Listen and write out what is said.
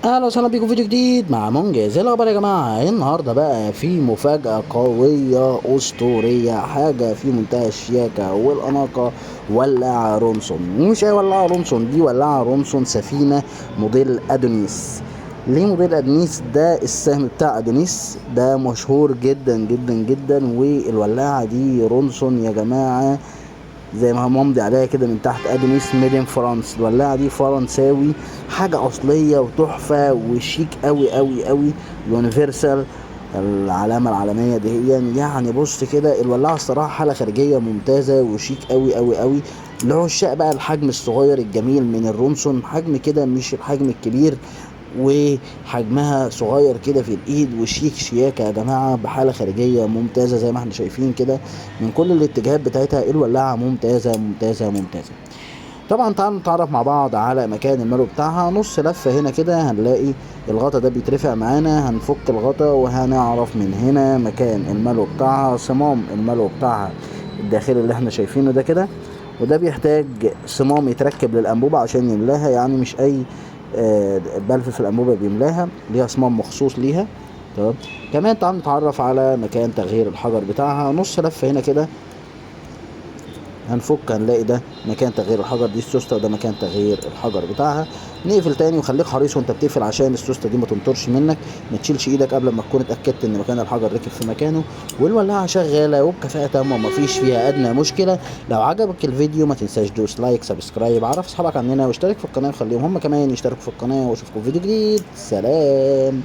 اهلا وسهلا بيكم فيديو جديد مع منجز. ايه الاخبار يا جماعه؟ النهارده بقى في مفاجاه قويه اسطوريه، حاجه في منتهى الشياكه والاناقه. ولاعه رونسون، مش اي ولاعه رونسون، دي ولاعه رونسون سفينه موديل ادونيس. ليه موديل ادونيس؟ ده السهم بتاع ادونيس ده مشهور جدا جدا جدا، والولاعه دي رونسون يا جماعه زي ما هو ممضي عليها كده من تحت ادونيس ميدين فرانس. الولاعه دي فرنساوي، حاجه اصليه وتحفه وشيك قوي قوي قوي. يونيفرسال العلامه العالميه دي، يعني بص كده الولاعه الصراحه حاله خارجيه ممتازه وشيك قوي قوي قوي. لعشاق بقى الحجم الصغير الجميل من الرونسون، حجم كده مش الحجم الكبير، وحجمها صغير كده في الايد وشيك شياكه يا جماعه، بحاله خارجيه ممتازه زي ما احنا شايفين كده من كل الاتجاهات بتاعتها. الولاعه ممتازه ممتازه ممتازه. طبعا تعالوا نتعرف مع بعض على مكان المالو بتاعها. نص لفه هنا كده هنلاقي الغطا ده بيترفع معانا، هنفك الغطا وهنعرف من هنا مكان المالو بتاعها. صمام المالو بتاعها الداخلي اللي احنا شايفينه ده كده، وده بيحتاج صمام يتركب للانبوبه عشان يملاها، يعني مش اي بلف في الانبوبه بيملاها، ليها صمام مخصوص ليها. تمام. كمان تعالوا نتعرف على مكان تغيير الحجر بتاعها. نص لفه هنا كده هنفك هنلاقي ده مكان تغيير الحجر، دي السوسته وده مكان تغيير الحجر بتاعها. نقفل تاني، وخليك حريص وانت بتقفل عشان السوسته دي ما تنطرش منك. ما تشيلش ايدك قبل ما تكون اتاكدت ان مكان الحجر ركب في مكانه. والولاعه شغاله وبكفاءه تامه ومفيش فيها ادنى مشكله. لو عجبك الفيديو ما تنساش دوس لايك، سبسكرايب، عرف اصحابك عننا واشترك في القناه وخليهم هم كمان يشتركوا في القناه. واشوفكم في فيديو جديد. سلام.